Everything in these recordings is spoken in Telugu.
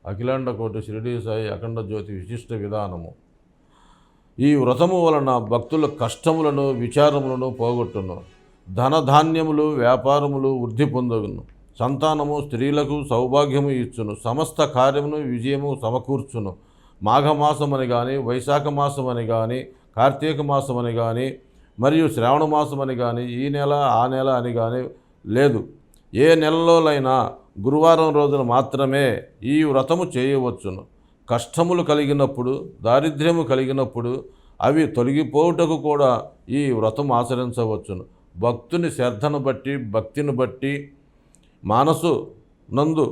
అఖిలాండ కోటి షిరిడీ సాయి అఖండ జ్యోతి విశిష్ట విధానము. ఈ వ్రతము వలన భక్తుల కష్టములను విచారములను పోగొట్టును. ధనధాన్యములు వ్యాపారములు వృద్ధి పొందగును. సంతానము స్త్రీలకు సౌభాగ్యము ఇచ్చును. సమస్త కార్యమును విజయము సమకూర్చును. మాఘమాసమని కానీ, వైశాఖ మాసమని కానీ, కార్తీక మాసమని కానీ, మరియు శ్రావణ మాసమని కానీ, ఈ నెల ఆ నెల అని కానీ లేదు. ఏ నెలలోనైనా గురువారం రోజున మాత్రమే ఈ వ్రతము చేయవచ్చును. కష్టములు కలిగినప్పుడు, దారిద్ర్యము కలిగినప్పుడు అవి తొలగిపోవుటకు కూడా ఈ వ్రతం ఆచరించవచ్చును. భక్తుని శ్రద్ధను బట్టి, భక్తిని బట్టి మనసు నందు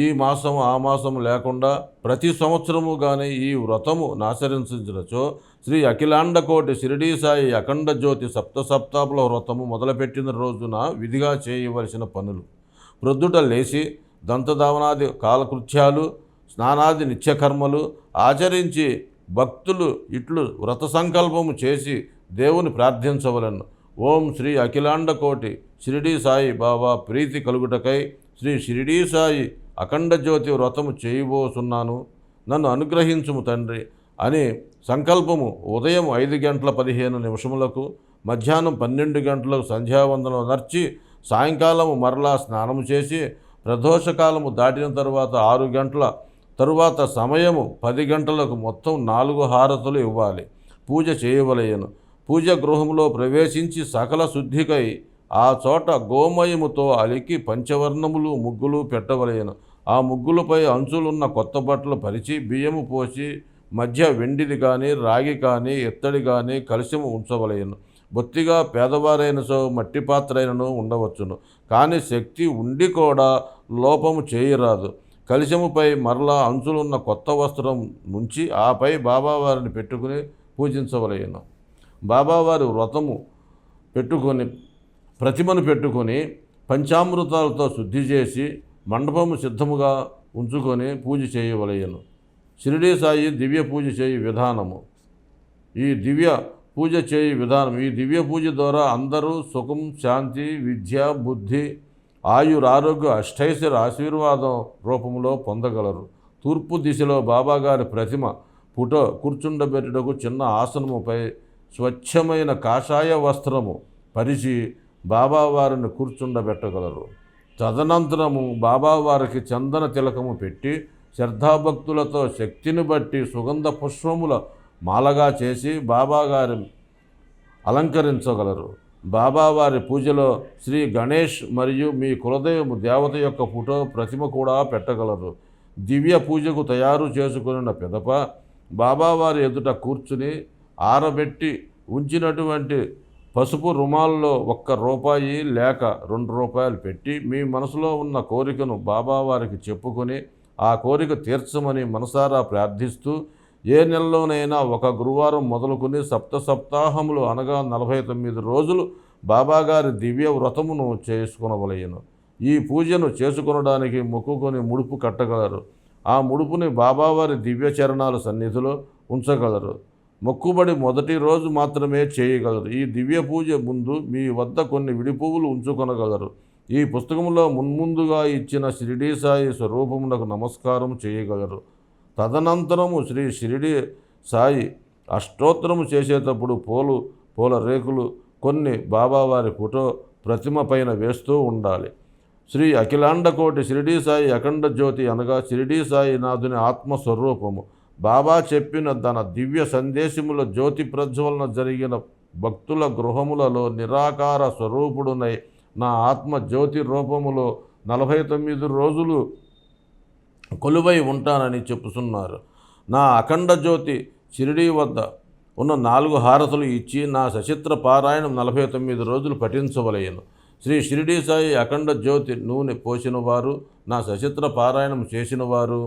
ఈ మాసం ఆ మాసం లేకుండా ప్రతి సంవత్సరము కానీ ఈ వ్రతము ఆచరించో శ్రీ అఖిలాండ కోటి షిరిడీ సాయి అఖండ జ్యోతి సప్తాపుల వ్రతము మొదలుపెట్టిన రోజున విధిగా చేయవలసిన పనులు: ప్రొద్దుట లేచి దంతధావనాది కాలకృత్యాలు, స్నానాది నిత్యకర్మలు ఆచరించి భక్తులు ఇట్లు వ్రత సంకల్పము చేసి దేవుని ప్రార్థించవలను. ఓం శ్రీ అఖిలాండ కోటి షిరిడీ సాయి బాబా ప్రీతి కలుగుటకై శ్రీ షిరిడీ సాయి అఖండ జ్యోతి వ్రతము చేయబోతున్నాను, నన్ను అనుగ్రహించుము తండ్రి అని సంకల్పము ఉదయం 5:15 మధ్యాహ్నం 12 గంటలకు సంధ్యావందనం నర్చి సాయంకాలము మరలా స్నానము చేసి ప్రదోషకాలము దాటిన తర్వాత 6 గంటల తరువాత సమయము 10 గంటలకు మొత్తం 4 హారతులు ఇవ్వాలి. పూజ చేయవలయను. పూజ గృహంలో ప్రవేశించి సకల శుద్ధికై ఆ చోట గోమయముతో అలికి పంచవర్ణములు ముగ్గులు పెట్టవలయను. ఆ ముగ్గులపై అంచులున్న కొత్త బట్టలు పరిచి బియ్యము పోసి మధ్య వెండిది కానీ, రాగి కానీ, ఎత్తడి కానీ కలశము ఉంచవలయను. బొత్తిగా పేదవారైన మట్టి పాత్ర అయినను ఉండవచ్చును, కానీ శక్తి ఉండి కూడా లోపము చేయరాదు. కలశముపై మరలా అంచులున్న కొత్త వస్త్రం ముంచి ఆపై బాబావారిని పెట్టుకుని పూజించవలయను. బాబావారి వ్రతము ప్రతిమను పెట్టుకొని పంచామృతాలతో శుద్ధి చేసి మండపము సిద్ధముగా ఉంచుకొని పూజ చేయవలయను. షిరిడీ సాయి దివ్య పూజ చేయి విధానము. ఈ దివ్య పూజ ద్వారా అందరూ సుఖం, శాంతి, విద్య, బుద్ధి, ఆయురారోగ్య, అష్టైశ్వర్య ఆశీర్వాదం రూపంలో పొందగలరు. తూర్పు దిశలో బాబాగారి ప్రతిమ కూర్చుండబెట్టుటకు చిన్న ఆసనముపై స్వచ్ఛమైన కాషాయ వస్త్రము పరిచి బాబావారిని కూర్చుండబెట్టగలరు. తదనంతరము బాబావారికి చందన తిలకము పెట్టి శ్రద్ధాభక్తులతో శక్తిని బట్టి సుగంధ పుష్పముల మాలగా చేసి బాబాగారిని అలంకరించగలరు. బాబావారి పూజలో శ్రీ గణేష్ మరియు మీ కులదైవము దేవత యొక్క ప్రతిమ కూడా పెట్టగలరు. దివ్య పూజకు తయారు చేసుకున్న పిదప బాబావారి ఎదుట కూర్చుని ఆరబెట్టి ఉంచినటువంటి పసుపు రుమాల్లో ₹1 లేక ₹2 పెట్టి మీ మనసులో ఉన్న కోరికను బాబావారికి చెప్పుకొని ఆ కోరిక తీర్చమని మనసారా ప్రార్థిస్తూ ఏ నెలలోనైనా ఒక గురువారం మొదలుకొని సప్తాహములు అనగా 49 రోజులు బాబాగారి దివ్య వ్రతమును చేసుకొనవలయను. ఈ పూజను చేసుకొనడానికి మొక్కుకొని ముడుపు కట్టగలరు. ఆ ముడుపుని బాబావారి దివ్య చరణాల సన్నిధిలో ఉంచగలరు. మొక్కుబడి మొదటి రోజు మాత్రమే చేయగలరు. ఈ దివ్య పూజ ముందు మీ వద్ద కొన్ని విడి పువ్వులు ఉంచుకొనగలరు. ఈ పుస్తకంలో మున్ముందుగా ఇచ్చిన షిరిడీ సాయి స్వరూపమునకు నమస్కారం చేయగలరు. తదనంతరము శ్రీ షిరిడీ సాయి అష్టోత్తరము చేసేటప్పుడు పూల రేకులు కొన్ని బాబావారి ప్రతిమ పైన వేస్తూ ఉండాలి. శ్రీ అఖిలాండ కోటి షిరిడీ సాయి అఖండ జ్యోతి అనగా షిరిడీ సాయి నాథుని ఆత్మస్వరూపము. బాబా చెప్పిన తన దివ్య సందేశముల జ్యోతి ప్రజ్వలన జరిగిన భక్తుల గృహములలో నిరాకార స్వరూపుడునై నా ఆత్మ జ్యోతి రూపములో 49 రోజులు కొలువై ఉంటానని చెప్పుతున్నారు. నా అఖండ జ్యోతి షిరిడీ వద్ద ఉన్న 4 హారతులు ఇచ్చి నా సచిత్ర పారాయణం 49 రోజులు పఠించవలయను. శ్రీ షిరిడీ సాయి అఖండ జ్యోతి నూనె పోసిన వారు, నా సచిత్ర పారాయణం చేసిన వారు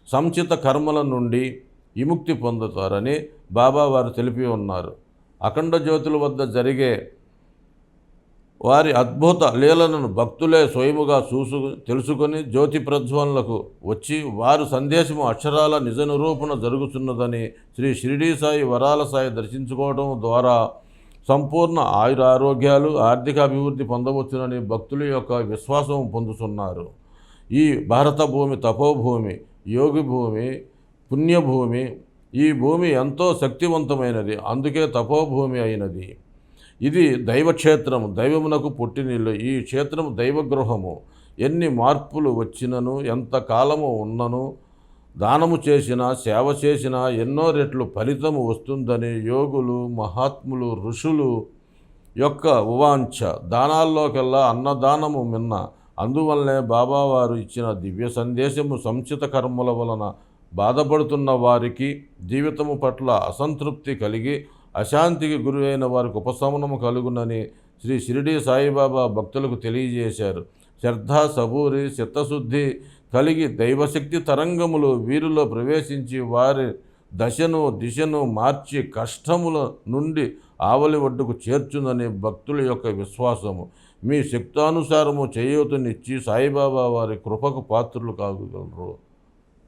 సంచిత కర్మల నుండి విముక్తి పొందుతారని బాబావారు తెలిపి ఉన్నారు. అఖండ జ్యోతుల వద్ద జరిగే వారి అద్భుత లీలలను భక్తులే స్వయముగా తెలుసుకొని జ్యోతి ప్రజ్వలనకు వచ్చి వారు సందేశము అక్షరాల నిజ నిరూపణ జరుగుతున్నదని శ్రీ షిరిడీ సాయి వరాల సాయి దర్శించుకోవడం ద్వారా సంపూర్ణ ఆయురారోగ్యాలు, ఆర్థిక అభివృద్ధి పొందవచ్చునని భక్తుల యొక్క విశ్వాసం పొందుతున్నారు. ఈ భారత భూమి తపోభూమి, యోగి భూమి, పుణ్యభూమి. ఈ భూమి ఎంతో శక్తివంతమైనది, అందుకే తపోభూమి అయినది. ఇది దైవక్షేత్రము, దైవమునకు పుట్టినిల్లు. ఈ క్షేత్రము దైవగృహము. ఎన్ని మార్పులు వచ్చినను, ఎంత కాలము ఉన్నను, దానము చేసినా సేవ చేసినా ఎన్నో రెట్లు ఫలితము వస్తుందని యోగులు, మహాత్ములు, ఋషులు యొక్క ఉవాంఛ. దానాల్లోకెల్లా అన్నదానము మిన్న. అందువల్లనే బాబావారు ఇచ్చిన దివ్య సందేశము సంచిత కర్మల వలన బాధపడుతున్న వారికి, జీవితము పట్ల అసంతృప్తి కలిగి అశాంతికి గురైన వారికి ఉపశమనము కలుగునని శ్రీ షిరిడీ సాయిబాబా భక్తులకు తెలియజేశారు. శ్రద్ధ, సబూరి, చిత్తశుద్ధి కలిగి దైవశక్తి తరంగములు వీరిలో ప్రవేశించి వారి దశను దిశను మార్చి కష్టముల నుండి ఆవలి ఒడ్డుకు చేర్చునని భక్తుల యొక్క విశ్వాసము. మీ శక్తానుసారము చేయూతనిచ్చి సాయిబాబా వారి కృపకు పాత్రులు కాగలరు.